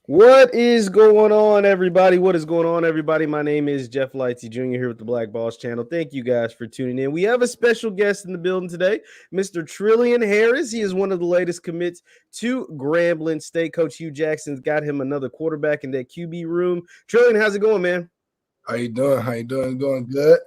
What is going on, everybody? What is going on, everybody? My name is Jeff Lightsy Jr. here with the Black Boss Channel. Thank you guys for tuning in. We have a special guest in the building today, Mr. Trillian Harris. He is one of the latest commits to Grambling State. Coach Hugh Jackson's got him another quarterback in that QB room. Trillian, how's it going, man? How you doing? Going good?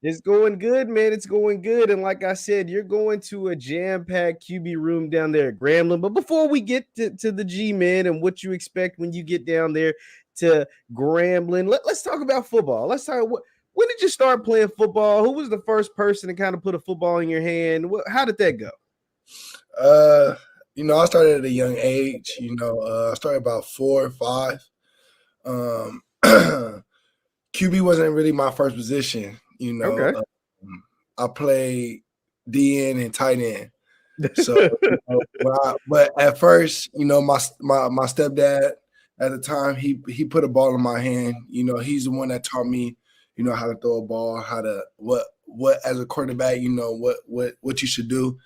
It's going good, man. It's going good. And like I said, you're going to a jam-packed QB room down there at Grambling. But before we get to the G, man, and what you expect when you get down there to Grambling, let's talk about football. Let's talk when did you start playing football? Who was the first person to kind of put a football in your hand? How did that go? I started at a young age. I started about 4 or 5. QB wasn't really my first position. Okay. I played DN and tight end. So, but at first, my stepdad at the time, he put a ball in my hand. He's the one that taught me, how to throw a ball, how to what as a quarterback, what you should do.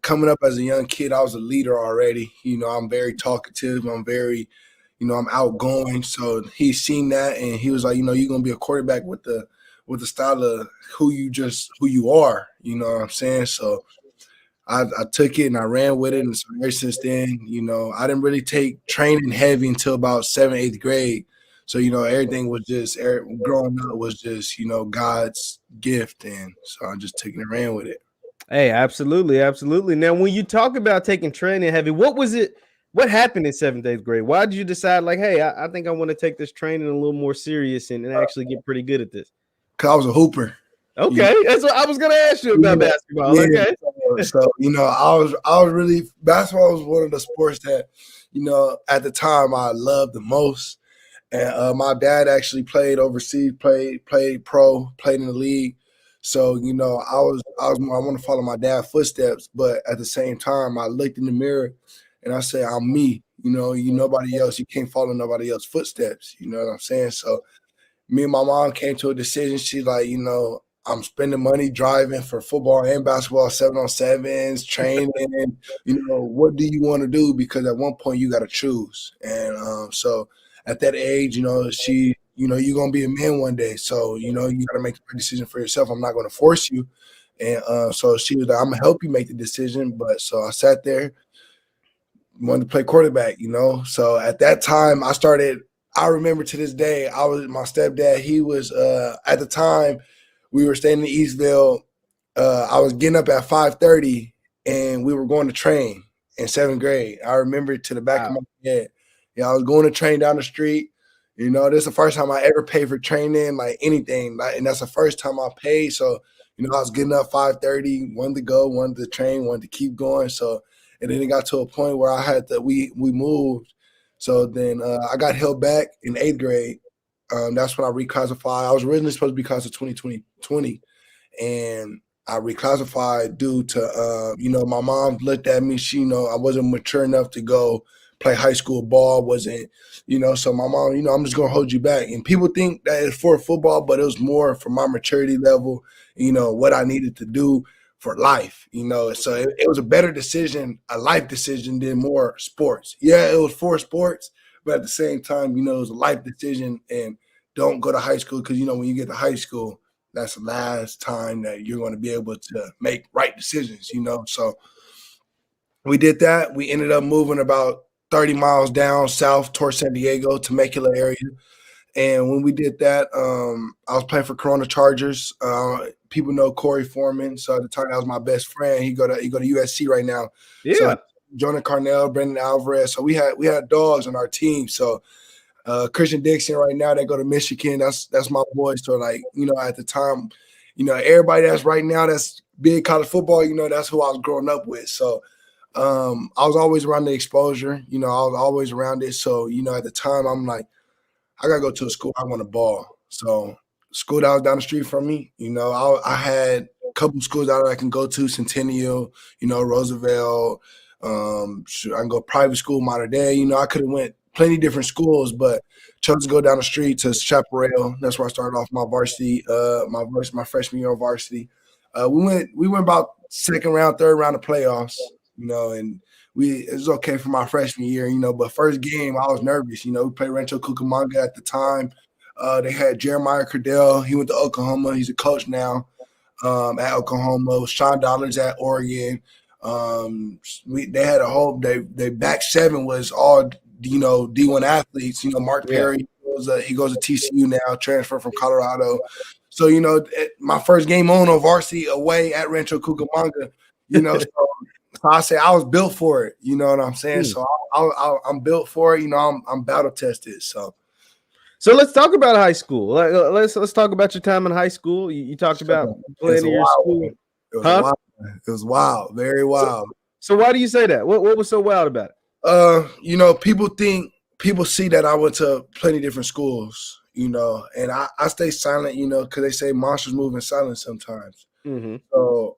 Coming up as a young kid, I was a leader already. I'm very talkative. I'm very, I'm outgoing. So he's seen that, and he was like, you're gonna be a quarterback with the style of who you are. You know what I'm saying? So I took it and I ran with it, and so ever since then, I didn't really take training heavy until about 7th, 8th grade. So everything was just growing up was just God's gift, and so I just took it and ran with it. Hey, absolutely, absolutely. Now, when you talk about taking training heavy, what was it? What happened in 7th, 8th grade? Why did you decide, like, hey, I think I want to take this training a little more serious and actually get pretty good at this? Because I was a hooper. Okay, that's what I was going to ask you about basketball. Yeah. Okay, so I was really basketball was one of the sports that at the time I loved the most. And my dad actually played overseas, played pro, played in the league. So I want to follow my dad's footsteps, but at the same time I looked in the mirror and I said, I'm me. You nobody else. You can't follow nobody else's footsteps. You know what I'm saying? So me and my mom came to a decision. She's like, I'm spending money driving for football and basketball, 7-on-7s, training. What do you want to do? Because at one point you got to choose. And so at that age, she, you're going to be a man one day. So, you got to make the right decision for yourself. I'm not going to force you. And so she was like, I'm going to help you make the decision. But so I sat there, wanted to play quarterback, So at that time I remember to this day, my stepdad, he was, at the time, we were staying in Eastville. I was getting up at 5:30, and we were going to train in 7th grade. I remember it to the back of my head. I was going to train down the street. This is the first time I ever paid for training, like anything. And that's the first time I paid. So, I was getting up 5:30, wanted to go, wanted to train, wanted to keep going. So, and then it got to a point where I had to, we moved. So then I got held back in 8th grade. That's when I reclassified. I was originally supposed to be class of 2020, and I reclassified due to, my mom looked at me. She, I wasn't mature enough to go play high school ball. Wasn't, so my mom, I'm just going to hold you back. And people think that it's for football, but it was more for my maturity level, what I needed to do for life, So it was a better decision, a life decision than more sports. Yeah, it was for sports, but at the same time, it was a life decision. And don't go to high school because, when you get to high school, that's the last time that you're going to be able to make right decisions, So we did that. We ended up moving about 30 miles down south towards San Diego, Temecula area. And when we did that, I was playing for Corona Chargers. People know Corey Foreman. So at the time, that was my best friend. He go to USC right now. Yeah. So Jonah Carnell, Brendan Alvarez. So we had dogs on our team. So Christian Dixon right now, they go to Michigan. That's my boy. So like, at the time, everybody that's right now that's big college football, that's who I was growing up with. So I was always around the exposure. I was always around it. So, at the time, I'm like, I got to go to a school I want to ball. So school that was down the street from me, I had a couple schools that I can go to, Centennial, Roosevelt. I can go private school, Modern Day. I could have went plenty different schools, but chose to go down the street to Chaparral. That's where I started off my varsity, my freshman year of varsity. We went about second round, third round of playoffs, and it was okay for my freshman year, but first game I was nervous. We played Rancho Cucamonga at the time. They had Jeremiah Cardell. He went to Oklahoma. He's a coach now at Oklahoma. Sean Dollars at Oregon. They had a whole they back seven was all D1 athletes. Mark Perry he goes to TCU now, transferred from Colorado. So my first game on varsity away at Rancho Cucamonga. So I say I was built for it. You know what I'm saying? So I'm built for it. I'm battle tested. So let's talk about high school. Let's talk about your time in high school. You talked about playing in your school. It was wild, very wild. So why do you say that? What was so wild about it? People see that I went to plenty different schools, and I stay silent, because they say monsters move in silence sometimes. Mm-hmm. So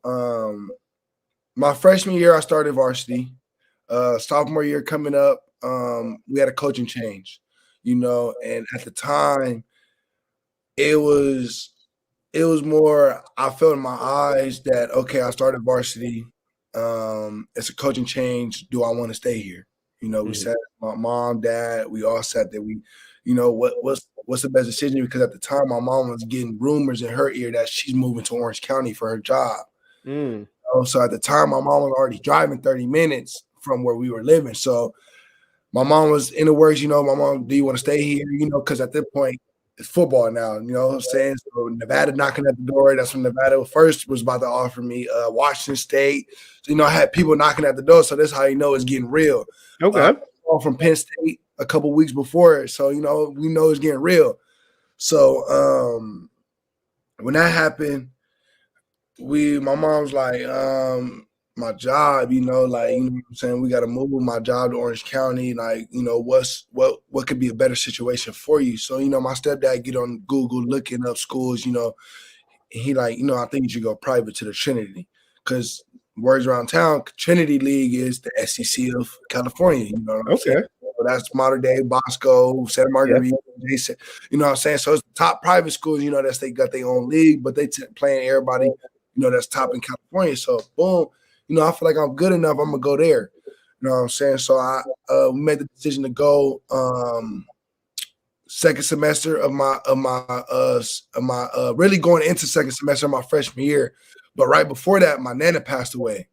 my freshman year, I started varsity. Sophomore year coming up, we had a coaching change, and at the time, it was more, I felt in my eyes that, okay, I started varsity. It's a coaching change. Do I want to stay here? We sat, my mom, dad, we all sat there. We, what's the best decision? Because at the time, my mom was getting rumors in her ear that she's moving to Orange County for her job. So at the time, my mom was already driving 30 minutes from where we were living. So my mom was in the words, my mom, do you want to stay here? Because at that point, it's football now, you know what I'm saying? So Nevada knocking at the door. That's when Nevada first was about to offer me Washington State. So, I had people knocking at the door. So that's how you know it's getting real. Okay. From Penn State a couple weeks before. So, we know it's getting real. So when that happened, my mom's like, my job, you know what I'm saying? We got to move my job to Orange County. Like, what could be a better situation for you? So, my stepdad get on Google looking up schools, he like, I think you should go private to the Trinity, because words around town, Trinity League is the SEC of California. You know what I'm saying? So that's modern day Bosco, Santa Margarita, Jason, you know what I'm saying? So it's the top private schools, that's they got their own league, but they playing everybody, that's top in California. So boom. I feel like I'm good enough. I'm gonna go there. You know what I'm saying? So I made the decision to go second semester of my really going into second semester of my freshman year. But right before that, my nana passed away.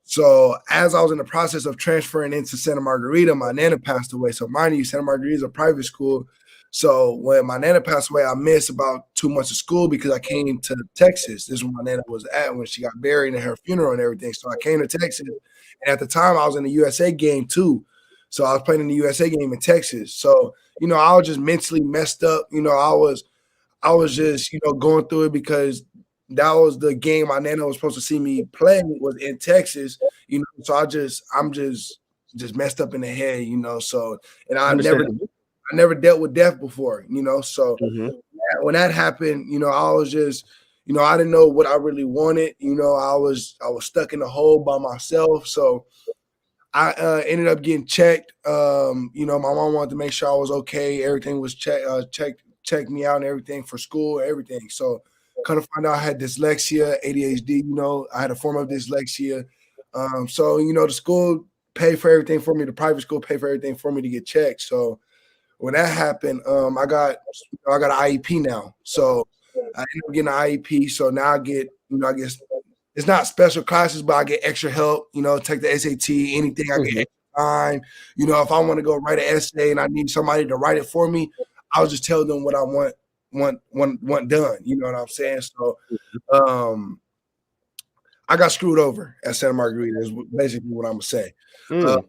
So as I was in the process of transferring into Santa Margarita, my nana passed away. So mind you, Santa Margarita is a private school. So when my nana passed away, I missed about 2 months of school because I came to Texas. This is where my nana was at when she got buried and her funeral and everything. So I came to Texas. And at the time, I was in the USA game too. So I was playing in the USA game in Texas. So, I was just mentally messed up. I was just, going through it because that was the game my nana was supposed to see me play was in Texas. So I'm just messed up in the head, So, and I never dealt with death before, So when that happened, I was just, I didn't know what I really wanted. I was stuck in a hole by myself. So I ended up getting checked. My mom wanted to make sure I was okay. Everything was checked me out and everything for school, everything. So kind of find out I had dyslexia, ADHD, I had a form of dyslexia. So, the school paid for everything for me. The private school paid for everything for me to get checked. So when that happened, I got an IEP now. So I ended up getting an IEP. So now I get, I guess it's not special classes, but I get extra help, take the SAT, anything. I get extra time. If I want to go write an essay and I need somebody to write it for me, I'll just tell them what I want done. You know what I'm saying? So I got screwed over at Santa Margarita is basically what I'm going to say. The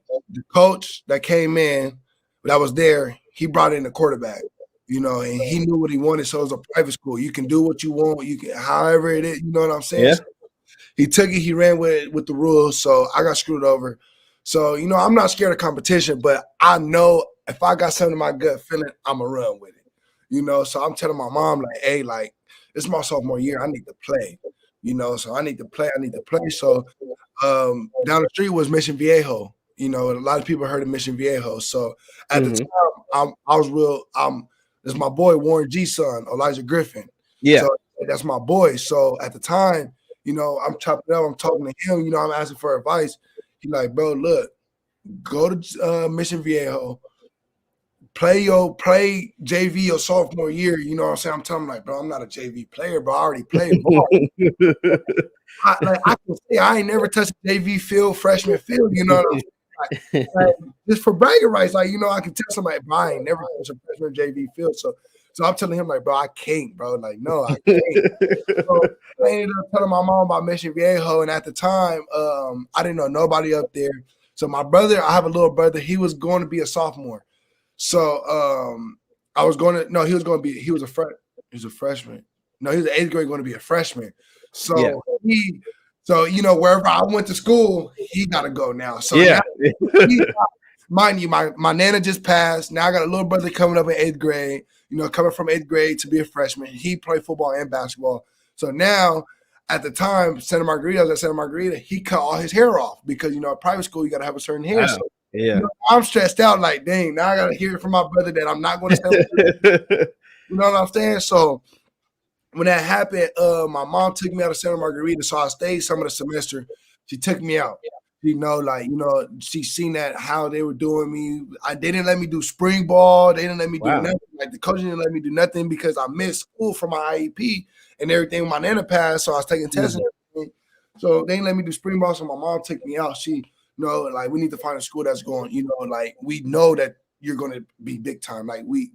coach that came in, that was there, he brought in a quarterback, and he knew what he wanted. So it was a private school. You can do what you want. You can, however it is, you know what I'm saying? Yeah. So he took it. He ran with the rules. So I got screwed over. So, I'm not scared of competition, but I know if I got something in my gut feeling, I'm going to run with it, So I'm telling my mom, like, hey, like, it's my sophomore year. I need to play, so I need to play. So down the street was Mission Viejo. A lot of people heard of Mission Viejo. So at the time, I was real. It's my boy Warren G's son, Elijah Griffin. Yeah, so that's my boy. So at the time, I'm chopping up. I'm talking to him. I'm asking for advice. He's like, bro, look, go to Mission Viejo, play JV your sophomore year. You know what I'm saying? I'm telling him, like, bro, I'm not a JV player, bro. I already played ball. I can say I ain't never touched a JV field, freshman field. You know what I'm saying? Like, just for bragging rights, like, you know, I can tell somebody, bro, I ain't never touched a freshman JV field. So I'm telling him, like, bro, I can't, bro. Like, no, I can't. So I ended up telling my mom about Mission Viejo, and at the time, I didn't know nobody up there. So my brother, I have a little brother, he was going to be a sophomore. So he was a freshman. No, he was in 8th grade going to be a freshman. So so you know, wherever I went to school, he got to go now. So now, mind you, my nana just passed. Now I got a little brother coming up in 8th grade. You know, coming from 8th grade to be a freshman. He played football and basketball. So now, at the time, Santa Margarita, he cut all his hair off because, you know, at private school, you got to have a certain hair. Wow. So, you know, I'm stressed out like, dang, now I got to hear from my brother that I'm not going to stay with him. You know what I'm saying? So when that happened, my mom took me out of Santa Margarita, so I stayed some of the semester. She took me out. You know, like, you know, she seen that how they were doing me. They didn't let me do spring ball. They didn't let me do nothing. Like, the coach didn't let me do nothing because I missed school for my IEP and everything. My nana passed, so I was taking tests and everything. So they didn't let me do spring ball, so my mom took me out. She, you know, like, we need to find a school that's going, you know, like, we know that you're going to be big time. Like, we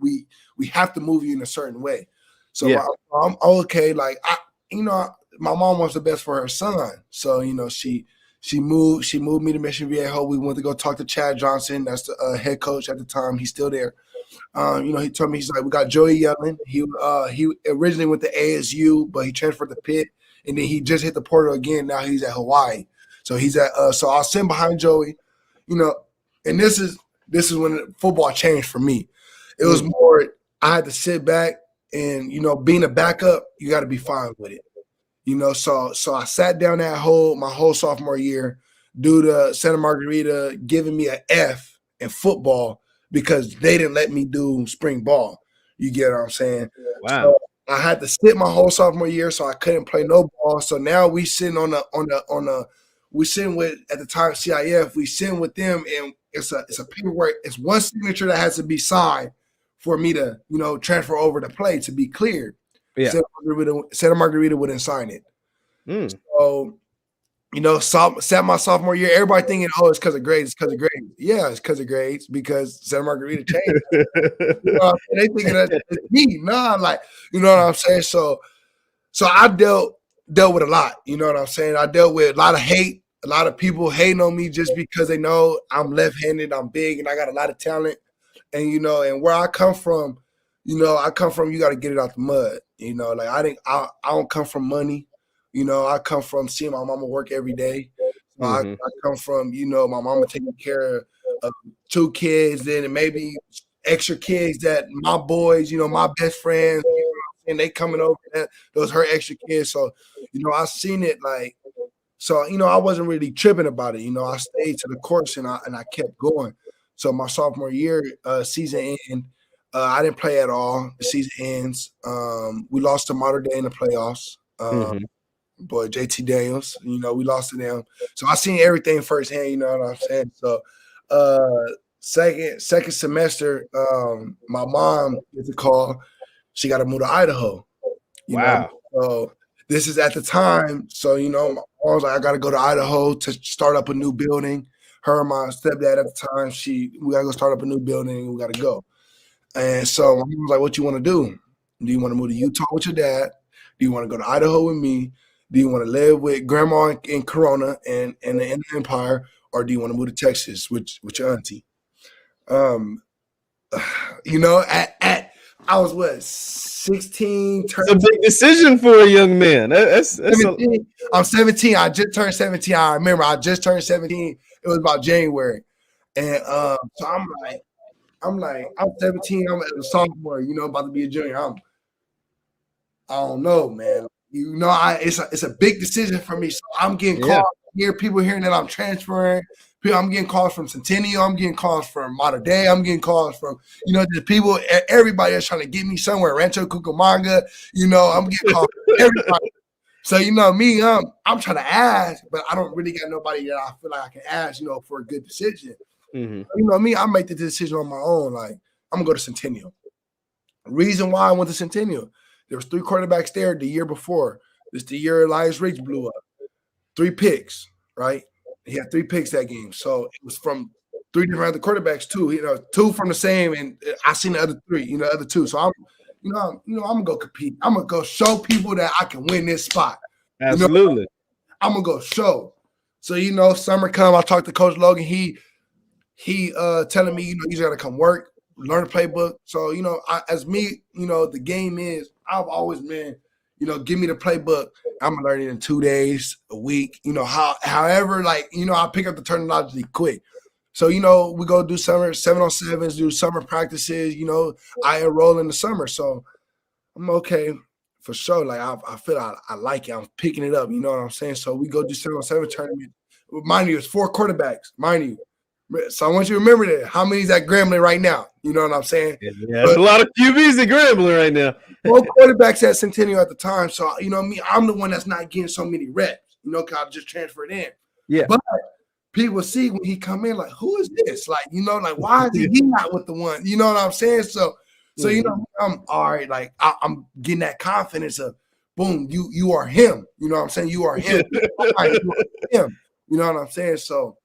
have to move you in a certain way. So I'm okay. Like, you know, my mom wants the best for her son. So, you know, she moved me to Mission Viejo. We went to go talk to Chad Johnson. That's the head coach at the time. He's still there. You know, he told me, he's like, we got Joey Yellen. He originally went to ASU, but he transferred to Pitt, and then he just hit the portal again. Now he's at Hawaii. So he's at so I'll send behind Joey, you know, and this is when football changed for me. It was more, I had to sit back and, you know, being a backup, you got to be fine with it. You know, so I sat down my whole sophomore year due to Santa Margarita giving me an F in football because they didn't let me do spring ball. You get what I'm saying? Wow. So I had to sit my whole sophomore year, so I couldn't play no ball. So now we sitting we sitting with, at the time, CIF, we sitting with them, and it's a paperwork. It's one signature that has to be signed for me to, you know, transfer over to play to be cleared. Yeah. Santa Margarita wouldn't sign it. So, you know, sat my sophomore year, everybody thinking, oh, it's because of grades. It's because of grades. Yeah, it's because of grades because Santa Margarita changed. You know, they thinking that it's me. Nah, like, you know what I'm saying? So I dealt with a lot. You know what I'm saying? I dealt with a lot of hate, a lot of people hating on me just because they know I'm left-handed, I'm big, and I got a lot of talent. And, you know, and where I come from, you know, you got to get it out the mud. You know, like, I don't come from money. You know, I come from seeing my mama work every day. So I come from, you know, my mama taking care of 2 kids, then maybe extra kids that my boys, you know, my best friends, and they coming over, those her extra kids. So, you know, I seen it, like, so, you know, I wasn't really tripping about it. You know, I stayed to the course and I kept going. So my sophomore year, season end, I didn't play at all. The season ends. We lost to Mater Dei in the playoffs. Boy, JT Daniels, you know, we lost to them. So I seen everything firsthand, you know what I'm saying? So second semester, my mom gets a call. She got to move to Idaho. You know? So this is at the time. So, you know, my mom was like, I got to go to Idaho to start up a new building. Her and my stepdad at the time, we got to go start up a new building. We got to go. And so my mom was like, what you want to do? Do you want to move to Utah with your dad? Do you want to go to Idaho with me? Do you want to live with grandma in Corona and the Inland Empire? Or do you want to move to Texas with your auntie? You know, I was what, 16? It's a big decision for a young man. That's 17. I'm 17. I just turned 17. I remember I just turned 17. It was about January. And so I'm 17. I'm a sophomore, you know, about to be a junior. I don't know, man. You know, it's a big decision for me. So I'm getting calls here, people hearing that I'm transferring. I'm getting calls from Centennial. I'm getting calls from Mater Dei. I'm getting calls from, you know, the people, everybody is trying to get me somewhere. Rancho Cucamonga, you know, I'm getting calls from everybody. So, you know, me, I'm trying to ask, but I don't really got nobody that I feel like I can ask, you know, for a good decision. Mm-hmm. You know, me, I make the decision on my own. Like, I'm going to go to Centennial. Reason why I went to Centennial, there was 3 quarterbacks there the year before. This the year Elias Riggs blew up. 3 picks, right? He had 3 picks that game. So it was from 3 different other quarterbacks too. You know, 2 from the same, and I seen the other 3, you know, other 2. So I'm gonna go compete. I'm gonna go show people that I can win this spot. Absolutely. You know, I'm gonna go show. So, you know, summer come, I talked to Coach Logan. He telling me, you know, he's gotta come work, learn the playbook. So, you know, as me, you know, the game is, I've always been, you know, give me the playbook. I'm gonna learn it in 2 days, a week, you know, however, like, you know, I pick up the terminology quick. So, you know, we go do summer 7-on-7s, do summer practices, you know, I enroll in the summer. So I'm okay for sure. Like I feel I like it. I'm picking it up, you know what I'm saying? So we go do 7-on-7 tournament. Mind you, it's 4 quarterbacks, mind you. So I want you to remember that. How many's at Grambling right now? You know what I'm saying? Yeah, there's a lot of QBs at Grambling right now. 4 quarterbacks at Centennial at the time. So, you know me, I'm the one that's not getting so many reps, you know, because I just transferred in. Yeah. But people see when he come in, like, who is this? Like, you know, like, why is he not with the one? You know what I'm saying? So you know, I'm all right. Like, I'm getting that confidence of, boom, you are him. You know what I'm saying? You are him. You are him. You know what I'm saying? So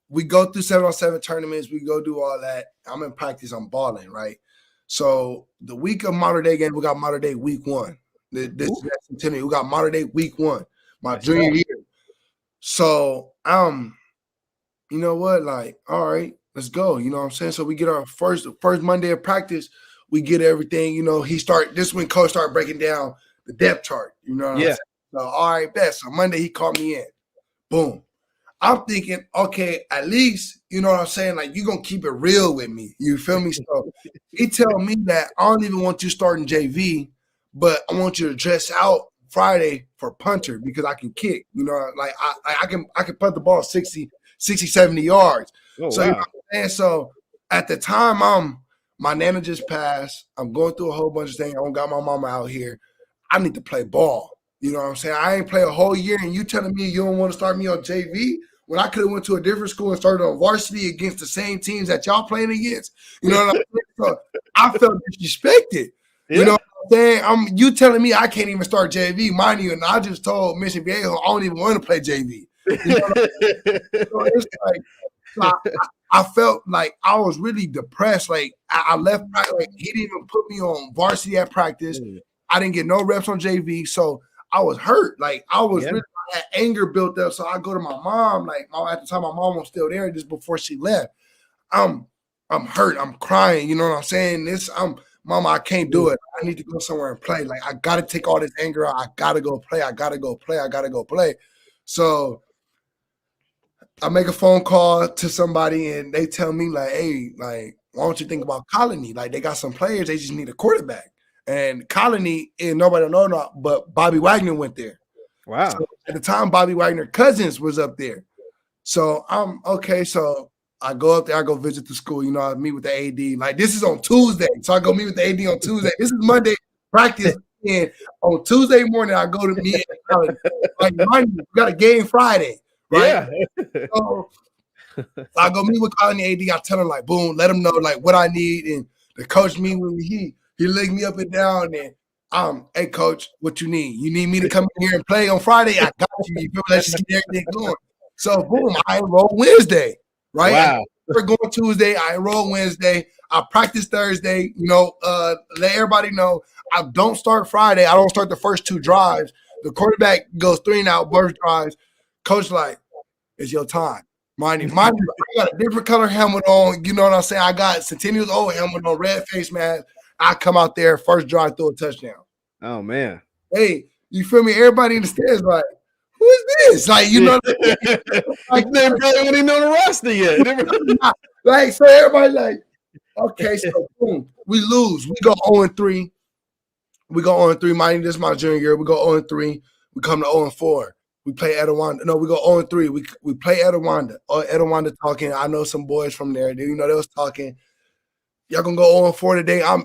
we go through 7-on-7 tournaments. We go do all that. I'm in practice. I'm balling, right? So the week of Modern Day game, we got Modern Day week 1. This is Centennial. We got Modern Day week 1, my junior year. So you know what? Like, all right, let's go. You know what I'm saying? So we get our first Monday of practice. We get everything. You know, this when coach started breaking down the depth chart. You know what I'm saying? So all right, best. So Monday he called me in. Boom. I'm thinking, okay, at least, you know what I'm saying? Like, you're going to keep it real with me. You feel me? So he tell me that I don't even want you starting JV, but I want you to dress out Friday for punter because I can kick. You know, like I can punt the ball 60, 70 yards. Oh, so, wow. You know what I'm saying? So at the time, my nana just passed. I'm going through a whole bunch of things. I don't got my mama out here. I need to play ball. You know what I'm saying? I ain't play a whole year, and you telling me you don't want to start me on JV when I could have went to a different school and started on varsity against the same teams that y'all playing against. You know what I'm saying? So I felt disrespected. Yeah. You know what I'm saying? You telling me I can't even start JV, mind you, and I just told Mission Viejo I don't even want to play JV. You know what I'm saying? So it's like I felt like I was really depressed. Like I left, like he didn't even put me on varsity at practice. I didn't get no reps on JV, so I was hurt. Like I was really had anger built up. So I go to my mom. Like at the time, my mom was still there just before she left. I'm hurt. I'm crying. You know what I'm saying? Mama, I can't do it. I need to go somewhere and play. Like I gotta take all this anger out. I gotta go play. I gotta go play. So I make a phone call to somebody and they tell me like, hey, like, why don't you think about Colony? Like they got some players. They just need a quarterback. And Colony, and nobody don't know, but Bobby Wagner went there. Wow. So at the time, Bobby Wagner Cousins was up there. So I'm okay. So I go up there, I go visit the school, you know, I meet with the AD. Like this is on Tuesday. So I go meet with the AD on Tuesday. This is Monday practice. And on Tuesday morning, I go to meet. Like, mind you, we got a game Friday, right? Yeah. So I go meet with Colony AD. I tell him, like, boom, let him know, like, what I need. And the coach me with me, he licked me up and down and hey coach, what you need? You need me to come in here and play on Friday? I got you. You feel me? Let's just get everything going. So boom, I enroll Wednesday, right? Wow. We're going Tuesday, I enroll Wednesday, I practice Thursday, you know, let everybody know I don't start Friday, I don't start the first 2 drives. The quarterback goes 3 and out, burst drives. Coach like, it's your time. Mind you, I got a different color helmet on, you know what I'm saying? I got Centennial's old helmet on, red face mask. I come out there, first drive, throw a touchdown. Oh, man. Hey, you feel me? Everybody in the stands like, who is this? Like, you know, like they probably don't even know the roster yet. Like, so everybody like, okay, so boom, we lose. We go 0-3. We go 0-3. Mind you, this is my junior year. We go 0-3. We come to 0-4. We play Etowanda. No, we go 0-3. We play Etowanda. Etowanda talking. I know some boys from there. You know, they was talking. y'all gonna go 0-4 today. I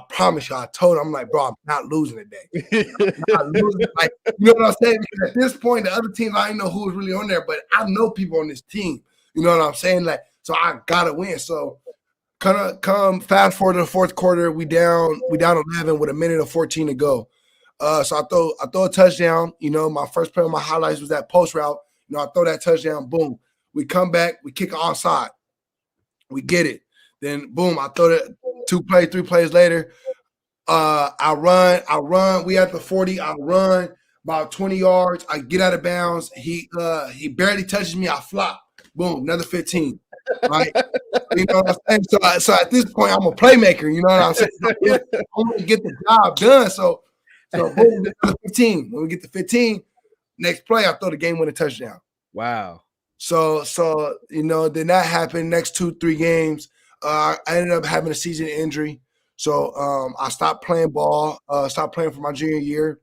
promise you. I told him, I'm like, bro, I'm not losing today. I'm not losing. Like, you know what I'm saying? Because at this point, the other teams, I didn't know who was really on there, but I know people on this team. You know what I'm saying? Like, so I gotta win. So come fast forward to the fourth quarter, we down 11 with a minute and 14 to go. So I throw a touchdown. You know, my first play on my highlights was that post route. You know, I throw that touchdown, boom. We come back, we kick it onside. We get it. Then boom, I throw that 3 plays later. I run. We at the 40. I run about 20 yards. I get out of bounds. He barely touches me. I flop. Boom, another 15. Right? You know what I'm saying? So at this point, I'm a playmaker. You know what I'm saying? I want to get the job done. So boom, 15. When we get to 15, next play, I throw the game-winning touchdown. Wow. So you know, then that happened. Next 2-3 games, I ended up having a season injury. So I stopped playing ball. Stopped playing for my junior year.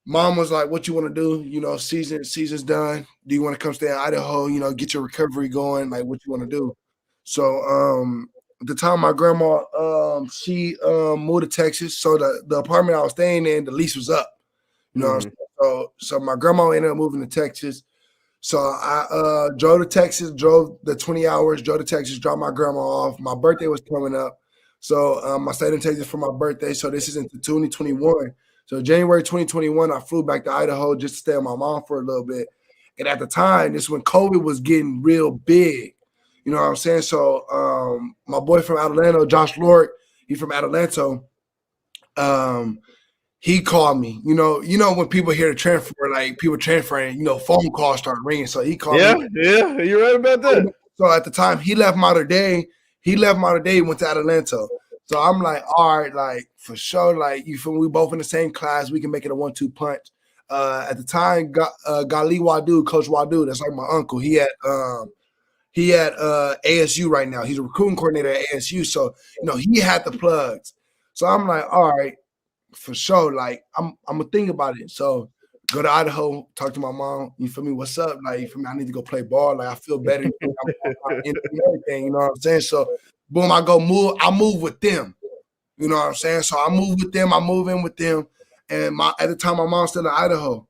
Mom was like, "What you want to do? You know, season's done. Do you want to come stay in Idaho? You know, get your recovery going. Like, what you want to do?" So at the time, my grandma she moved to Texas. So the apartment I was staying in, the lease was up. You know, what I'm saying? So my grandma ended up moving to Texas. So I drove to Texas, drove the 20 hours, drove to Texas, dropped my grandma off. My birthday was coming up. So I stayed in Texas for my birthday. So this is into 2021. So January 2021, I flew back to Idaho just to stay with my mom for a little bit. And at the time, this is when COVID was getting real big. You know what I'm saying? So my boy from Atlanta, Josh Lord, he's from Atlanta. He called me. You know when people hear the transfer, like people transferring, you know, phone calls start ringing. So he called me. Yeah, you're right about that. So at the time, he left Mater Dei. Went to Atlanta. So I'm like, all right, like for sure, like you feel me? We both in the same class. We can make it a 1-2 punch. At the time, Gali Wadu, Coach Wadu, that's like my uncle. He had ASU right now. He's a recruiting coordinator at ASU. So you know he had the plugs. So I'm like, all right. For sure, like I'm gonna think about it. So go to Idaho, talk to my mom. You feel me? What's up? Like you feel me? I need to go play ball. Like I feel better. Everything. You know what I'm saying? So boom, I move with them. You know what I'm saying? So I move with them. I move in with them. And at the time, my mom's still in Idaho.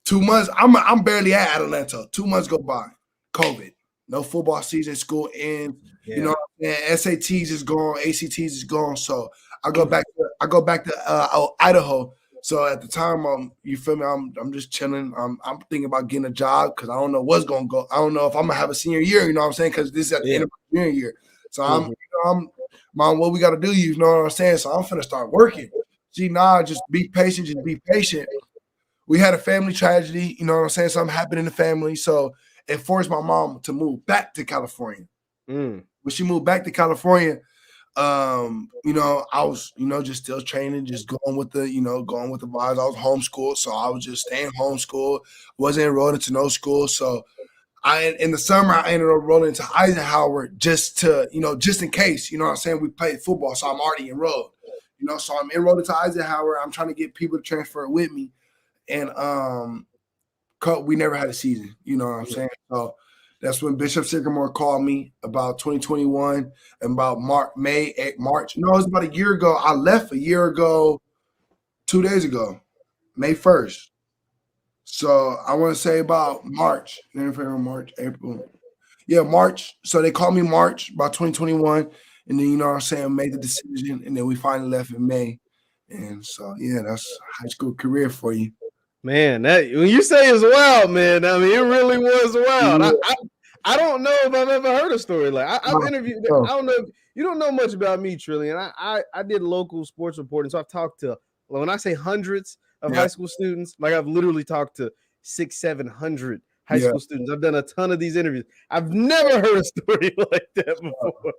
2 months. I'm barely at Atlanta. 2 months go by. COVID. No football season. School ends. Yeah. You know what I'm saying? SATs is gone. ACTs is gone. So I go back to Idaho. So at the time, you feel me? I'm just chilling. I'm thinking about getting a job because I don't know what's gonna go. I don't know if I'm gonna have a senior year. You know what I'm saying? Because this is at the end of my junior year. So I'm mom. What we got to do? You know what I'm saying? So I'm finna start working. See, just be patient. Just be patient. We had a family tragedy. You know what I'm saying? Something happened in the family. So it forced my mom to move back to California. When she moved back to California. You know, I was, you know, just still training, just going with the vibes. I was homeschooled, so I was just staying homeschooled. Wasn't enrolled into no school, so in the summer I ended up rolling into Eisenhower just in case. You know what I'm saying? We played football, so I'm already enrolled. You know, so I'm enrolled into Eisenhower. I'm trying to get people to transfer with me, and we never had a season. You know what I'm saying? So. That's when Bishop Sycamore called me about 2021 and about March. No, it was about a year ago. I left a year ago, 2 days ago, May 1st. So I want to say about March, April. Yeah, March. So they called me March, about 2021. And then, you know what I'm saying, made the decision. And then we finally left in May. And so, yeah, that's high school career for you. Man, that when you say it's wild, man, I mean, it really was wild. Yeah. I don't know if I've ever heard a story like I've interviewed. I don't know. You don't know much about me, Trillian. I did local sports reporting, so I've talked to, when I say hundreds of high school students, like I've literally talked to 600-700 high school students. I've done a ton of these interviews. I've never heard a story like that before.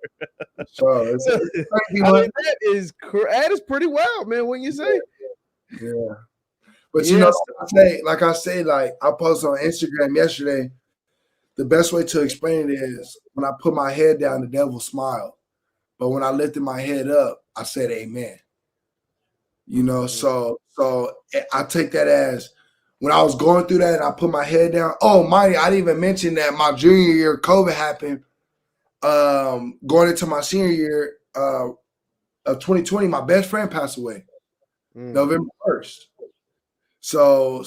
That is pretty wild, man. What you say? Yeah. But you know, like I posted on Instagram yesterday, the best way to explain it is when I put my head down, the devil smiled. But when I lifted my head up, I said amen. You know, so I take that as when I was going through that and I put my head down. Oh, Mighty, I didn't even mention that my junior year COVID happened. going into my senior year of 2020, my best friend passed away November 1st. So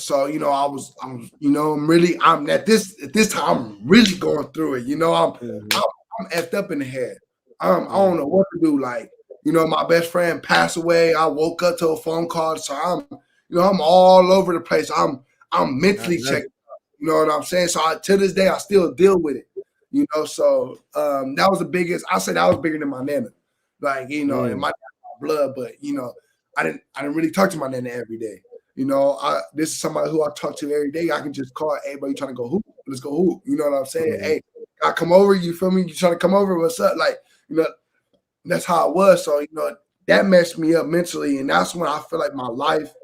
I'm at this time I'm really going through it. I'm effed up in the head. I don't know what to do. Like, my best friend passed away. I woke up to a phone call, so I'm all over the place. I'm mentally checked. You know what I'm saying? So to this day, I still deal with it. So that was the biggest. I said that was bigger than my nana. Like, and my blood, but I didn't really talk to my nana every day. This is somebody who I talk to every day. I can just call, hey, bro, you trying to go hoop? Let's go hoop. You know what I'm saying? Hey, I come over. You feel me? You trying to come over? What's up? Like, that's how it was. So, that messed me up mentally. And that's when I feel like my life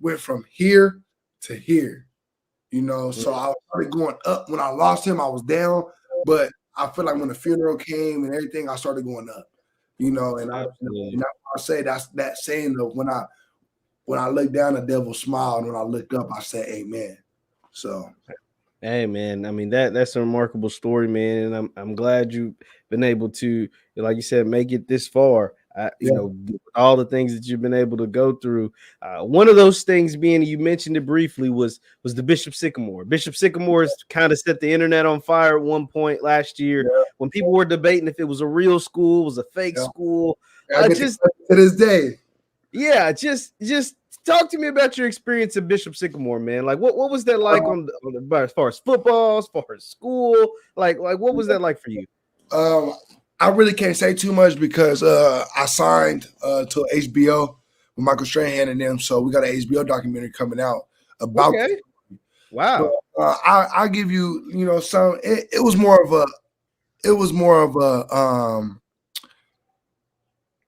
went from here to here. So I started going up. When I lost him, I was down. But I feel like when the funeral came and everything, I started going up. And I say that's that saying of when I look down, the devil smiled. And when I look up, I say, amen. So, hey man, I mean that's a remarkable story, man, and I'm glad you've been able to, like you said, make it this far. All the things that you've been able to go through. One of those things being, you mentioned it briefly, was the Bishop Sycamore. Bishop Sycamore has kind of set the internet on fire at one point last year when people were debating if it was a real school, was a fake school. Just to this day. Yeah, just talk to me about your experience at Bishop Sycamore, man. Like, what was that like as far as football, as far as school? Like what was that like for you? I really can't say too much because I signed to HBO with Michael Strahan and them, so we got an HBO documentary coming out about. Okay. Wow. But, I give you, some. It was more of a.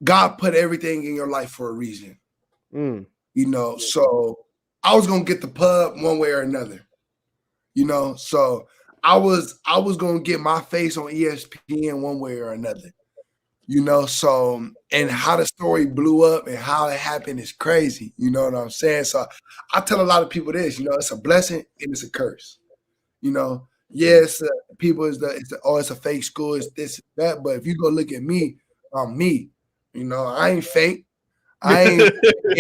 God put everything in your life for a reason. So I was gonna get the pub one way or another. So I was gonna get my face on ESPN one way or another. So, and how the story blew up and how it happened is crazy. You know what I'm saying? So I tell a lot of people this, it's a blessing and it's a curse. Yes, people it's a fake school, it's this, that. But if you go look at me, I'm me. I ain't fake. I ain't,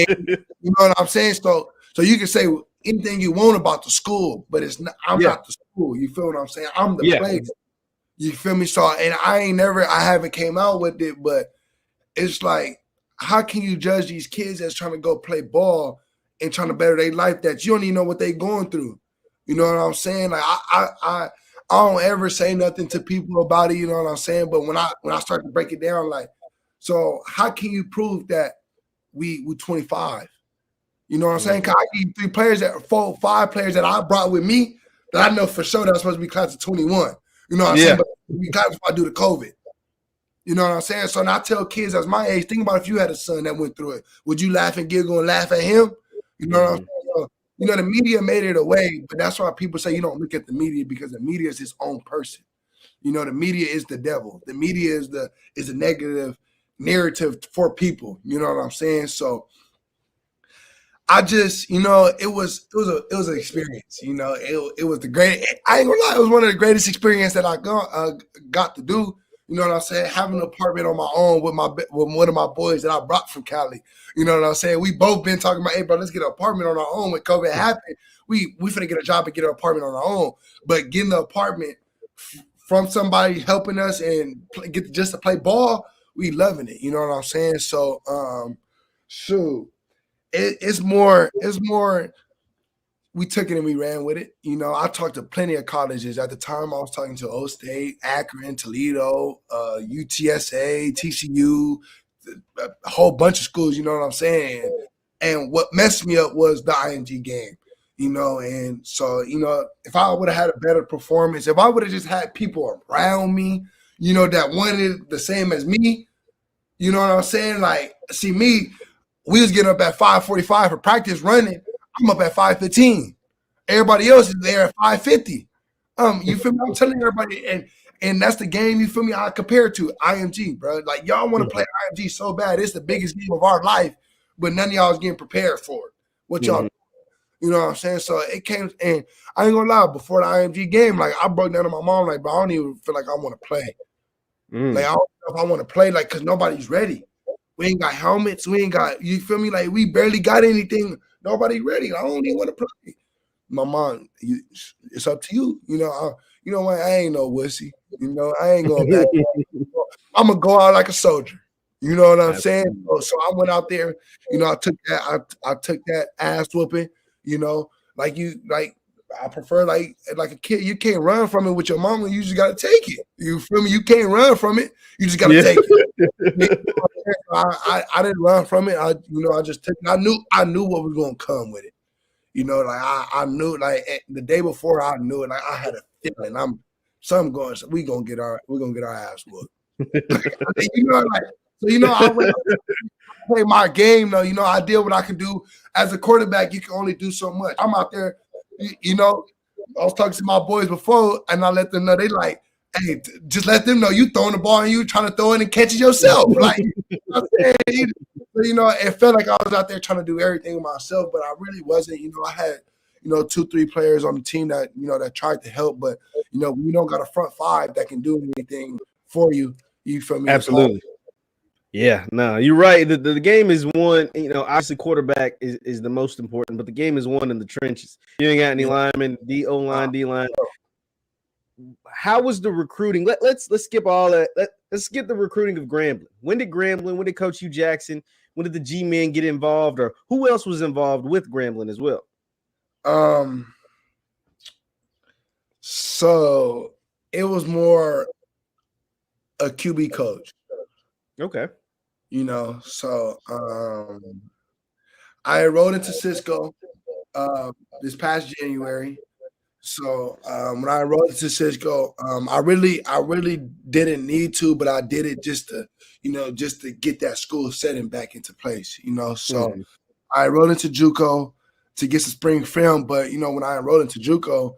you know what I'm saying? So you can say anything you want about the school, but it's not. I'm not the school. You feel what I'm saying? I'm the place. You feel me? So, and I haven't came out with it, but it's like, how can you judge these kids that's trying to go play ball and trying to better their life that you don't even know what they're going through? You know what I'm saying? Like I don't ever say nothing to people about it. You know what I'm saying? But when I start to break it down, like, so how can you prove that we 25? You know what I'm saying? Cause I give 5 players that I brought with me that I know for sure that I'm supposed to be class of 21. You know what I'm saying? But we classified due to COVID. You know what I'm saying? So now I tell kids that's my age, think about if you had a son that went through it. Would you laugh and giggle and laugh at him? You know what I'm saying? So, the media made it away, but that's why people say you don't look at the media because the media is its own person. The media is the devil. The media is the negative narrative for people. You know what I'm saying? So I just, it was an experience. It was the great. I ain't gonna lie, it was one of the greatest experiences that I got to do. You know what I'm saying? Having an apartment on my own with one of my boys that I brought from Cali. You know what I'm saying? We both been talking about, hey, bro, let's get an apartment on our own. When COVID happened, we finna get a job and get an apartment on our own. But getting the apartment from somebody helping us and get just to play ball, we loving it. You know what I'm saying? So, shoot. It's more we took it and we ran with it. I talked to plenty of colleges. At the time, I was talking to O State, Akron, Toledo, UTSA, TCU, a whole bunch of schools, you know what I'm saying? And what messed me up was the IMG game, and so, if I would have had a better performance, if I would have just had people around me, that wanted the same as me, you know what I'm saying? Like, see me, we was getting up at 5:45 for practice running. I'm up at 5:15. Everybody else is there at 5:50. You feel me? I'm telling everybody, and that's the game, you feel me, I compare it to IMG, bro. Like, y'all want to play IMG so bad. It's the biggest game of our life, but none of y'all is getting prepared for it. What y'all do? You know what I'm saying? So it came, and I ain't gonna lie, before the IMG game, like, I broke down to my mom, like, bro, I don't even feel like I want to play. Like, I don't know if I want to play, like, because nobody's ready. We ain't got helmets. We ain't got, you feel me? Like, we barely got anything. Nobody ready. I don't even want to play. My mom, it's up to you. You know what? I ain't no wussy. You know, I ain't going back. I'm going to go out like a soldier. You know what I'm saying? So I went out there. You know, I took that ass whooping. You know, like I prefer like a kid. You can't run from it with your mama. You just got to take it. You feel me? You can't run from it. You just got to take it. I didn't run from it. I just took it. I knew what was going to come with it. You know, like I knew, like the day before, I knew it. Like I had a feeling. We gonna get our ass whooped. You know, like, so, you know, I went play my game though. You know, I did what I could do. As a quarterback, you can only do so much. I'm out there, you know, I was talking to my boys before, and I let them know, they like, hey, just let them know you throwing the ball and you trying to throw it and catch it yourself. Like, you know what I'm saying? You know, it felt like I was out there trying to do everything myself, but I really wasn't. You know, I had, 2-3 players on the team that, that tried to help, but, we don't got a front five that can do anything for you. You feel me? Absolutely. Yeah, no, you're right. The game is won. Obviously, quarterback is the most important, but the game is won in the trenches. You ain't got any linemen, O-line, D-line. How was the recruiting? Let's skip all that. Let's skip the recruiting of Grambling. When did Coach Hugh Jackson, when did the G-men get involved, or who else was involved with Grambling as well? So it was more a QB coach. Okay. So I enrolled into Cisco this past January. So when I enrolled into Cisco, I really didn't need to, but I did it just to get that school setting back into place. So I enrolled into JUCO to get some spring film, but when I enrolled into JUCO,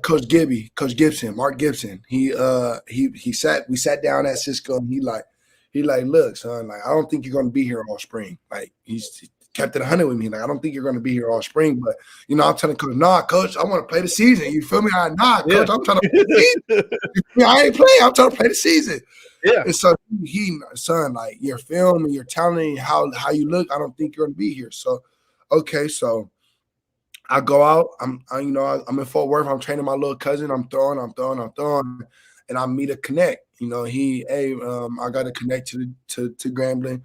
Coach Gibson, Mark Gibson, we sat down at Cisco, and he like, look, son, like, I don't think you're going to be here all spring. Like, he's kept it 100 with me. Like, I don't think you're going to be here all spring, but I'm telling Coach, nah, Coach, I want to play the season. You feel me? Coach, I'm trying to play the season. I ain't playing. I'm trying to play the season. Yeah. And so son, like, your film and your talent and how you look, I don't think you're going to be here. So, okay, so I go out. I'm in Fort Worth. I'm training my little cousin. I'm throwing, and I meet a connect. I got to connect to Grambling.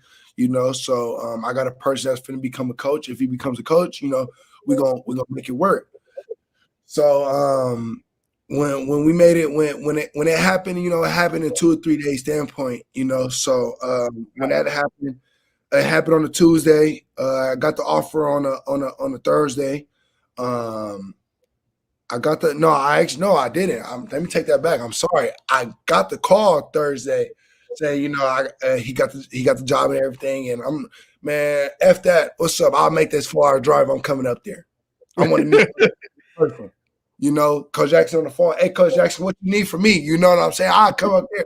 So I got a person that's finna become a coach. If he becomes a coach, we're gonna make it work. So when we made it, when it happened, it happened in 2 or 3 days standpoint. So when that happened, it happened on a Tuesday. I got the offer on a Thursday. I didn't. Let me take that back. I'm sorry. I got the call Thursday saying, he got the job and everything. And I'm, man, F that. What's up? I'll make this 4-hour drive. I'm coming up there. I want to meet person. Coach Jackson on the phone. Hey, Coach Jackson, what you need from me? You know what I'm saying? I'll come up there.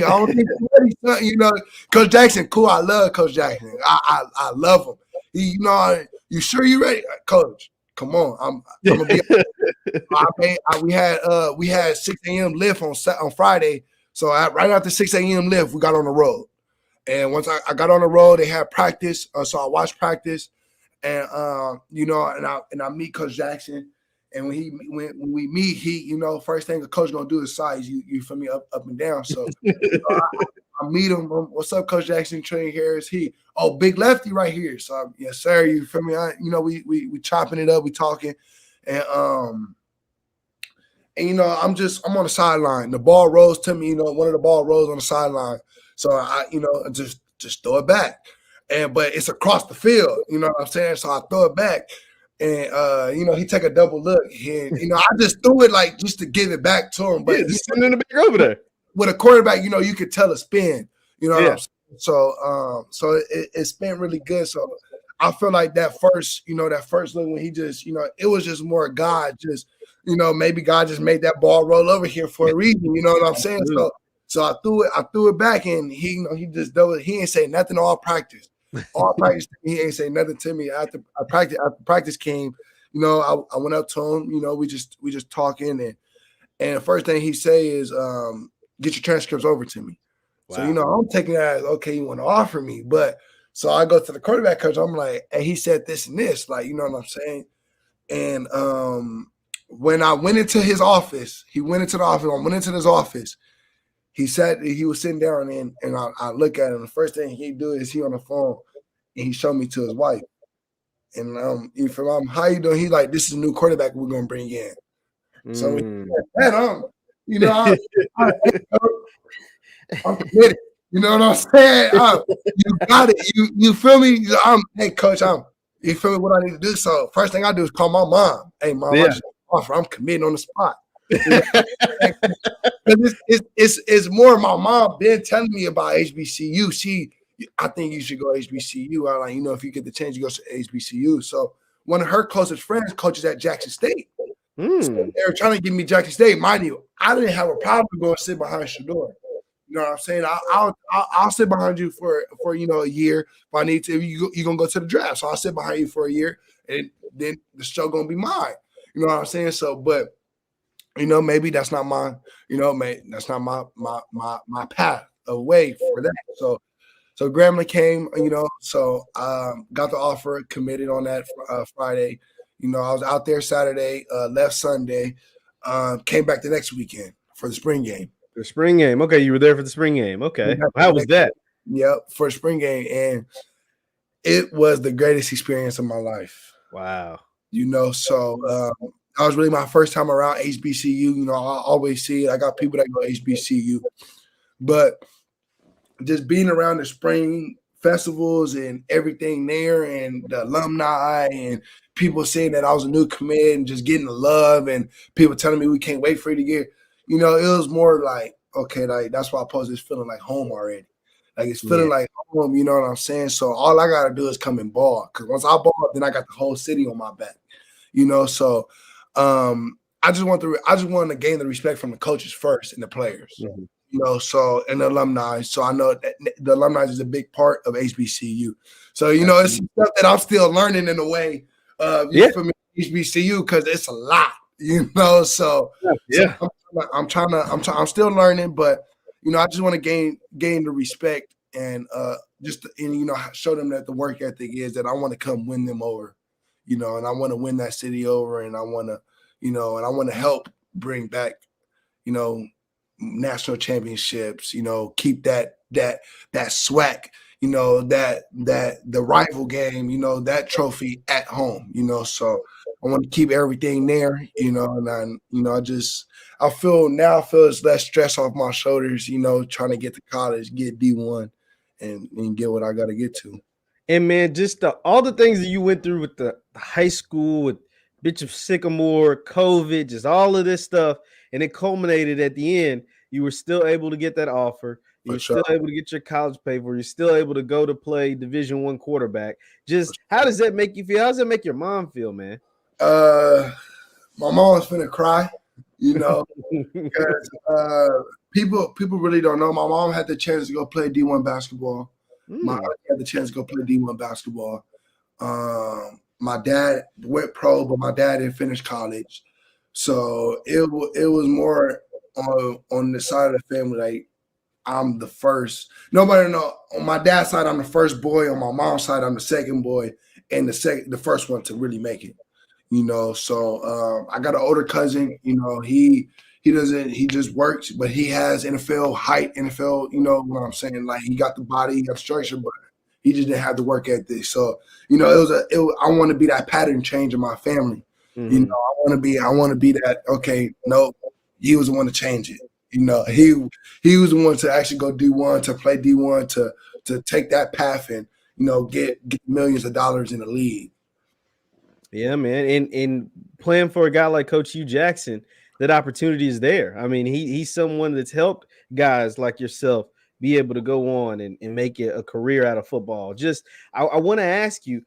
I don't think ready, son. Coach Jackson, cool. I love Coach Jackson. I love him. You sure you ready? Coach, come on. I'm gonna be. We had 6 a.m. lift on Friday. So right after 6 a.m. lift, we got on the road. And once I got on the road, they had practice. So I watched practice, and and I meet Coach Jackson. And when we meet, he first thing the coach gonna do is size you feel me up and down. So I meet him. What's up, Coach Jackson? Trillian Harris. Big lefty right here. So yes, sir. You feel me? We chopping it up. We talking, and I'm on the sideline. The ball rolls to me. One of the ball rolls on the sideline. So I just throw it back, but it's across the field. You know what I'm saying? So I throw it back. And he take a double look, and I just threw it like just to give it back to him. But just sitting in the back over there with a quarterback, you could tell a spin. What I'm saying? So it spent really good. So I feel like that first look when he just it was just more God maybe God just made that ball roll over here for a reason. You know what I'm saying? So I threw it back, and he just doubled. He ain't say nothing all practice. All practice, he ain't say nothing to me. After practice came, I went up to him. We just talking, and the first thing he say is, "Get your transcripts over to me." So, Wow. I'm taking that as, okay, you want to offer me. But so I go to the quarterback coach. I'm like, hey, he said this and this, like, you know what I'm saying? And when I went into his office, I went into his office. He was sitting down and I look at him. The first thing he do is he on the phone and he showed me to his wife. And how you doing? He like, this is a new quarterback we're gonna bring in. So that I'm committed. You know what I'm saying? You got it. You feel me? Hey coach, you feel me what I need to do? So first thing I do is call my mom. Hey mom, I just offer. I'm committing on the spot. It's more my mom been telling me about HBCU. I think you should go HBCU. I like, if you get the chance, you go to HBCU. So one of her closest friends coaches at Jackson State. So they were trying to give me Jackson State. Mind you, I didn't have a problem going to sit behind Shador. You know what I'm saying? I'll sit behind you for a year if I need to. You're gonna go to the draft, so I'll sit behind you for a year, and then the show gonna be mine. You know what I'm saying? So, but maybe that's not my, that's not my path away for that. So Grambling came, so got the offer, committed on that Friday. I was out there Saturday, left Sunday, came back the next weekend for the spring game. The spring game. Okay, you were there for the spring game. Okay. How was that? Yep, for the spring game. And it was the greatest experience of my life. Wow. So that was really my first time around HBCU. I always see it. I got people that go HBCU. But just being around the spring festivals and everything there and the alumni and people saying that I was a new commit and just getting the love and people telling me we can't wait for you to get, it was more like, okay, like that's why I posted this feeling like home already. Like it's feeling like home, you know what I'm saying? So all I got to do is come and ball. Because once I ball, then I got the whole city on my back, So I just wanted to gain the respect from the coaches first and the players. Mm-hmm. So and the alumni. So I know that the alumni is a big part of HBCU. So it's stuff that I'm still learning in a way. For me, HBCU because it's a lot. So I'm still learning, but I just want to gain the respect and show them that the work ethic is that I want to come win them over, and I want to win that city over, and I want to, and I want to help bring back, national championships, keep that swag, that the rival game, that trophy at home, so I want to keep everything there, and I feel it's less stress off my shoulders, trying to get to college, get D1 and get what I got to get to. And man, just all the things that you went through with the high school, with Bishop Sycamore, COVID, just all of this stuff, and it culminated at the end. You were still able to get that offer. You're still able to get your college paid for. You're still able to go to play Division I quarterback. Just how does that make you feel? How does that make your mom feel, man? My mom's finna cry, because people really don't know. My mom had the chance to go play D1 basketball. My aunt had the chance to go play D1 basketball. My dad went pro, but my dad didn't finish college. So it was more on the side of the family, like I'm the first. Nobody know. On my dad's side, I'm the first boy. On my mom's side, I'm the second boy, and the first one to really make it. So I got an older cousin. He just works, but he has NFL height, NFL. You know what I'm saying? Like he got the body, he got the structure, but he just didn't have the work ethic. So I want to be that pattern change in my family. Mm-hmm. I want to be that. Okay, no, he was the one to change it. He was the one to actually go D1, to play D1, to take that path and get millions of dollars in the league. Yeah, man, and playing for a guy like Coach Hugh Jackson, that opportunity is there. I mean, he's someone that's helped guys like yourself be able to go on and make it a career out of football. Just I want to ask you,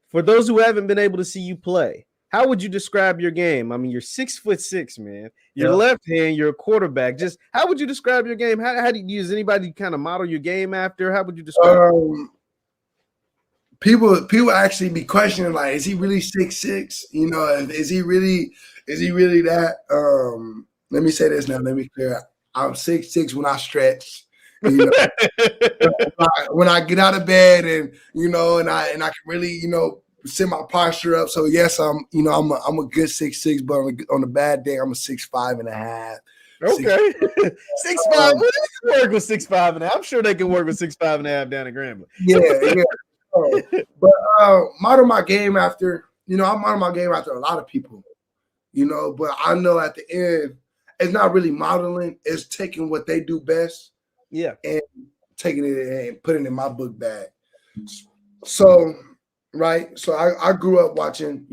for those who haven't been able to see you play, how would you describe your game? I mean, you're 6'6", man. You're left hand. You're a quarterback. Just how would you describe your game? How do you use anybody kind of model your game after? How would you describe it? People actually be questioning, like, is he really 6'6"? Is he really that? Let me say this now. Let me clear. I'm 6'6" when I stretch. You know, when I get out of bed and and I can really set my posture up. So yes, I'm a good 6'6", but on a bad day I'm a 6'5.5". Okay, 6'5". Well, they can work with 6'5.5". I'm sure they can work with 6'5.5" down at Grambling. Yeah. But model my game after I model my game after a lot of people, but I know at the end it's not really modeling, it's taking what they do best, and taking it and putting it in my book bag. So I grew up watching,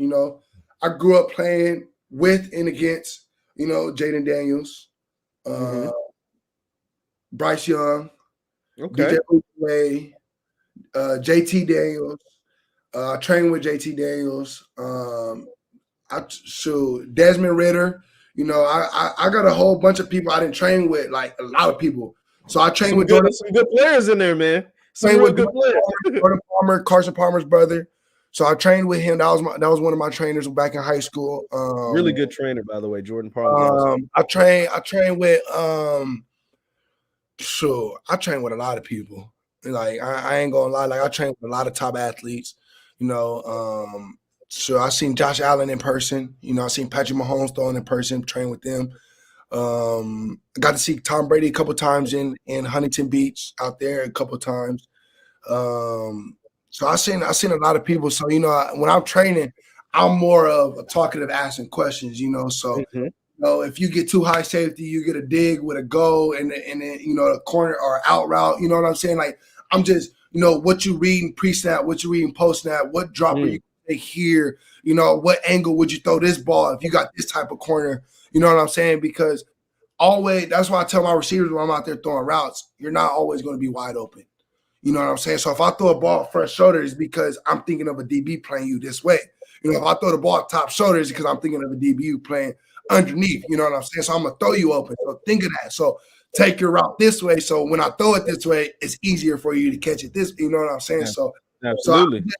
I grew up playing with and against, Jaden Daniels, Bryce Young, DJ Uwe, JT Daniels. I trained with JT Daniels. Desmond Ritter. I got a whole bunch of people I didn't train with, like a lot of people. So I trained with Jordan. Some good players in there, man. Some real good players. Jordan Palmer, Carson Palmer's brother. So I trained with him. That was one of my trainers back in high school. Really good trainer, by the way, Jordan Palmer. I trained with I trained with a lot of people. Like I ain't gonna lie, like I trained with a lot of top athletes. So I seen Josh Allen in person. I seen Patrick Mahomes throwing in person, train with them. I got to see Tom Brady a couple times in Huntington Beach out there a couple times. So I seen a lot of people. So when I'm training, I'm more of a talkative, asking questions. So if you get too high safety, you get a dig with a go, and then a corner or out route. You know what I'm saying? Like I'm just what you reading pre-snap, what you reading post-snap, what drop are you take here? What angle would you throw this ball if you got this type of corner? You know what I'm saying? Because always, that's why I tell my receivers when I'm out there throwing routes, you're not always going to be wide open. You know what I'm saying? So if I throw a ball front shoulder, it's because I'm thinking of a DB playing you this way. If I throw the ball top shoulder, it's because I'm thinking of a DB playing underneath. You know what I'm saying? So I'm going to throw you open. So think of that. So take your route this way. So when I throw it this way, it's easier for you to catch it this. You know what I'm saying? Yeah, so absolutely. So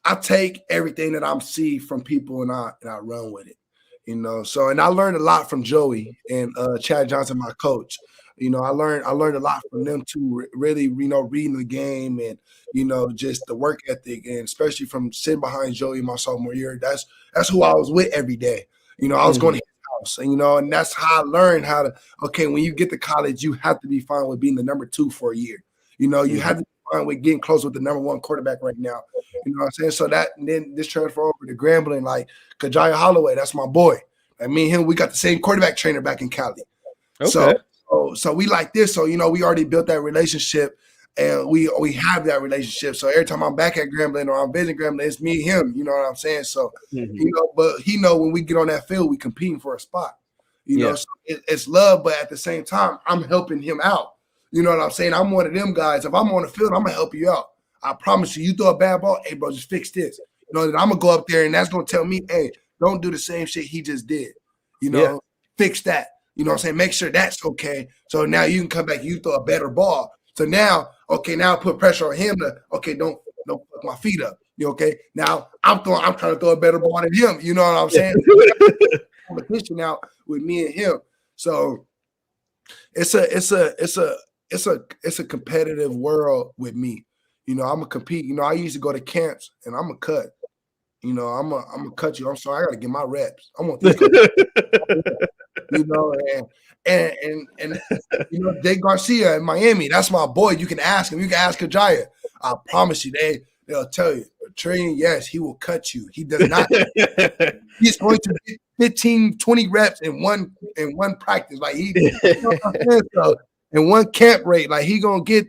I take everything that I'm see from people and I run with it. So and I learned a lot from Joey and Chad Johnson, my coach. I learned a lot from them too, really, reading the game and, just the work ethic, and especially from sitting behind Joey my sophomore year. That's who I was with every day. I was going to his house, and that's how I learned how to, when you get to college, you have to be fine with being the number 2 for a year. You have to be fine with getting close with the number 1 quarterback right now. You know what I'm saying? So then this transfer over to Grambling, like Kajaya Holloway, that's my boy. Like me and him, we got the same quarterback trainer back in Cali. Okay. So we like this. So, we already built that relationship, and we have that relationship. So every time I'm back at Grambling or I'm visiting Grambling, it's me and him. You know what I'm saying? So, but he know when we get on that field, we competing for a spot. So it's love, but at the same time, I'm helping him out. You know what I'm saying? I'm one of them guys. If I'm on the field, I'm going to help you out. I promise you, you throw a bad ball, hey, bro, just fix this. Then I'm going to go up there, and that's going to tell me, hey, don't do the same shit he just did. Fix that. You know what I'm saying? Make sure that's okay. So now you can come back, you throw a better ball. So now, now put pressure on him to, don't fuck my feet up. Now I'm trying to throw a better ball than him. You know what I'm saying? Competition out with me and him. So it's a competitive world with me. I'm gonna compete. I used to go to camps and I'm gonna cut. I'm gonna cut you. I'm sorry, I gotta get my reps. I want this. And Jay Garcia in Miami, that's my boy. You can ask him. You can ask Kajaya. I promise you, they'll tell you. Trillian, yes, he will cut you. He does not. He's going to get 15, 20 reps in one practice. Like in one camp rate, like he gonna get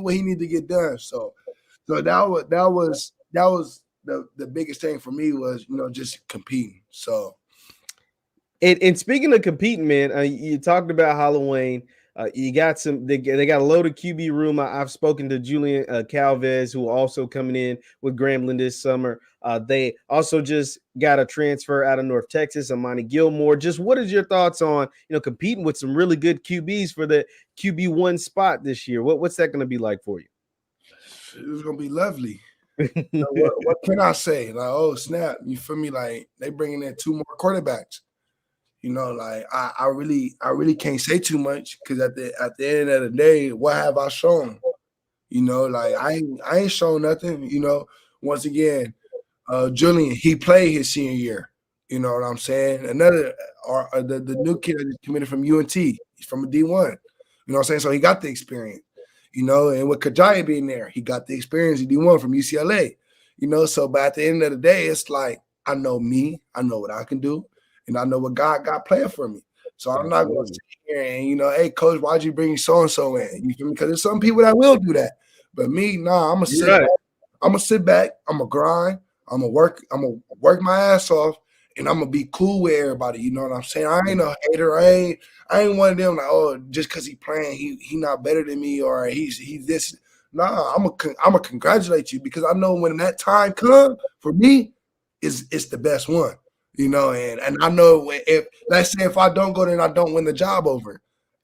what he need to get done. So that was the biggest thing for me was just competing. So. And speaking of competing, man, you talked about Halloween. You got they got a loaded QB room. I've spoken to Julian Calvez, who also coming in with Grambling this summer. They also just got a transfer out of North Texas, Amani Gilmore. Just what is your thoughts on competing with some really good QBs for the QB1 spot this year? What's that going to be like for you? It's going to be lovely. What can I say? Like, oh snap, you feel me? Like they bringing in 2 more quarterbacks. You know, like I really can't say too much because at the end of the day, what have I shown? You know, like I ain't shown nothing. You know, once again, Julian, he played his senior year. You know what I'm saying? Another, the new kid that just committed from UNT. He's from a D1. You know what I'm saying? So he got the experience. You know, and with Kajaya being there, he got the experience in D1 from UCLA. You know, so but at the end of the day, it's like I know me, I know what I can do, and I know what God got playing for me. So I'm not going to Absolutely. sit here and hey, coach, why'd you bring so and so in? You feel me? Because there's some people that will do that, but me, nah, You're right. I'm gonna sit back, I'm gonna grind, I'm gonna work my ass off, and I'm gonna be cool with everybody. You know what I'm saying? I ain't a hater. I ain't one of them like, oh, just because he playing, he not better than me or he's this. Nah, I'm gonna congratulate you because I know when that time comes for me, it's the best one. You know, and I know if let's say if I don't go, then I don't win the job over,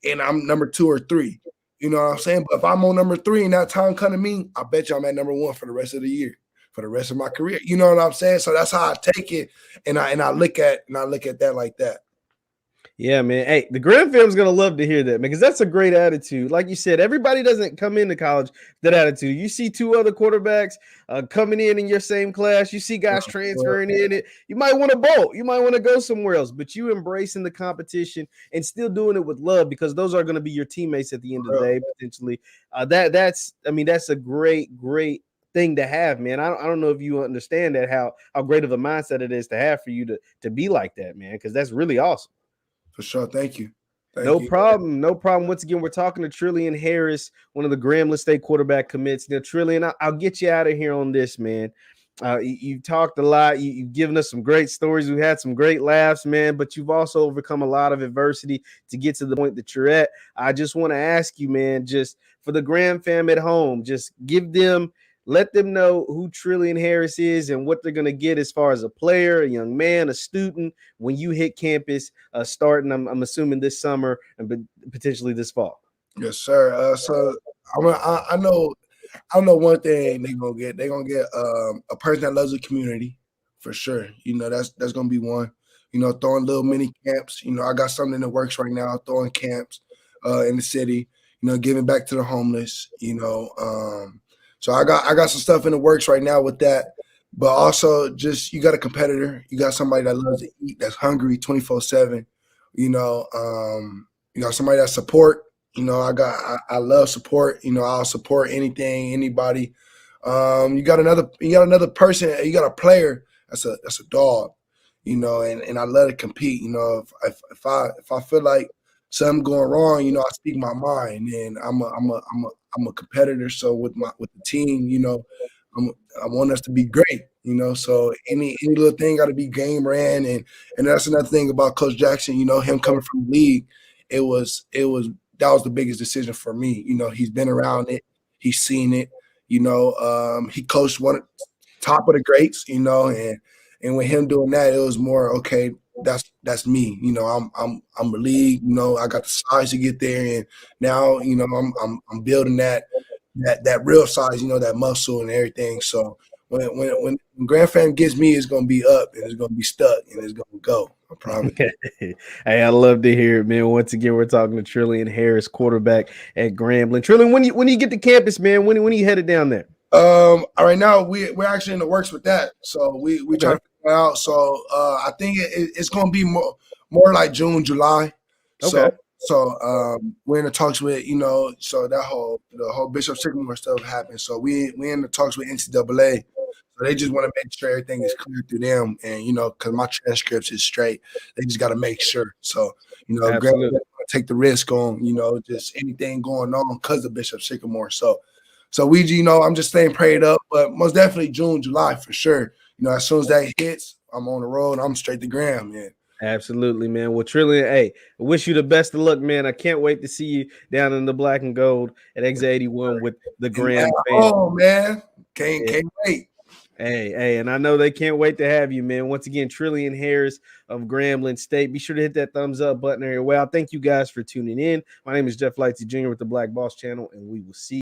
and I'm number 2 or 3. You know what I'm saying? But if I'm on number 3 and that time come to me, I bet you I'm at number 1 for the rest of the year, for the rest of my career. You know what I'm saying? So that's how I take it, and I look at that like that. Yeah, man. Hey, the Graham fam's gonna love to hear that, man, because that's a great attitude. Like you said, everybody doesn't come into college with that attitude. You see 2 other quarterbacks coming in your same class. You see guys transferring in it. You might want to bolt. You might want to go somewhere else, but you embracing the competition and still doing it with love because those are going to be your teammates at the end of the day, potentially. That's a great thing to have, man. I don't know if you understand that how great of a mindset it is to have for you to be like that, man, because that's really awesome. For sure. Thank you. Thank No you. problem. No problem. Once again, we're talking to Trillian Harris, one of the Grambling State quarterback commits. Now, Trillian, I'll get you out of here on this, man. You've talked a lot. You've given us some great stories. We've had some great laughs, man, but you've also overcome a lot of adversity to get to the point that you're at. I just want to ask you, man, just for the Graham fam at home, just let them know who Trillian Harris is and what they're going to get as far as a player, a young man, a student when you hit campus starting, I'm assuming this summer and potentially this fall. Yes, sir. So I know one thing they're gonna get. They're gonna get a person that loves the community for sure. You know, that's gonna be one. You know, throwing little mini camps. You know, I got something in the works right now, throwing camps in the city. You know, giving back to the homeless. You know, so I got some stuff in the works right now with that. But also, just you got a competitor. You got somebody that loves to eat, that's hungry 24/7. You know, you got somebody that support. You know, I love support. You know, I'll support anything, anybody. You got another person. You got a player that's a dog. You know, and I love to compete. You know, if I feel like something going wrong, you know, I speak my mind, and I'm a competitor. So with the team, you know, I want us to be great. You know, so any little thing got to be game ran, and that's another thing about Coach Jackson. You know, him coming from the league, it was that was the biggest decision for me. You know, he's been around it, he's seen it. You know, he coached one top of the greats. You know, and with him doing that, it was more okay. That's me. You know, I'm the league. You know, I got the size to get there, and now you know I'm building that real size. You know, that muscle and everything. So when Grand Fam gets me, it's gonna be up and it's gonna be stuck and it's gonna go. I promise. Hey, I love to hear it, man. Once again, we're talking to Trillian Harris, quarterback at Grambling. Trillian, when you get to campus, man, when you headed down there? Right now we're actually in the works with that, so we trying to figure it out. So I think it's gonna be more like June, July. So Okay. we're in the talks with so the whole Bishop Sycamore stuff happened. So we in the talks with NCAA. So they just want to make sure everything is clear through them, and because my transcripts is straight, they just got to make sure. So Greg Absolutely. take the risk on just anything going on because of Bishop Sycamore. So we, I'm just staying prayed up, but most definitely June, July for sure. As soon as that hits, I'm on the road. I'm straight to Graham, man. Absolutely, man. Well, Trillian, hey, I wish you the best of luck, man. I can't wait to see you down in the black and gold at Exit 81 with the And Graham fam. oh man, can't Yeah. wait. Hey, and I know they can't wait to have you, man. Once again, Trillian Harris of Grambling State. Be sure to hit that thumbs up button area. Well, thank you guys for tuning in. My name is Jeff Lightsy Jr. with the Black Boss Channel, and we will see you.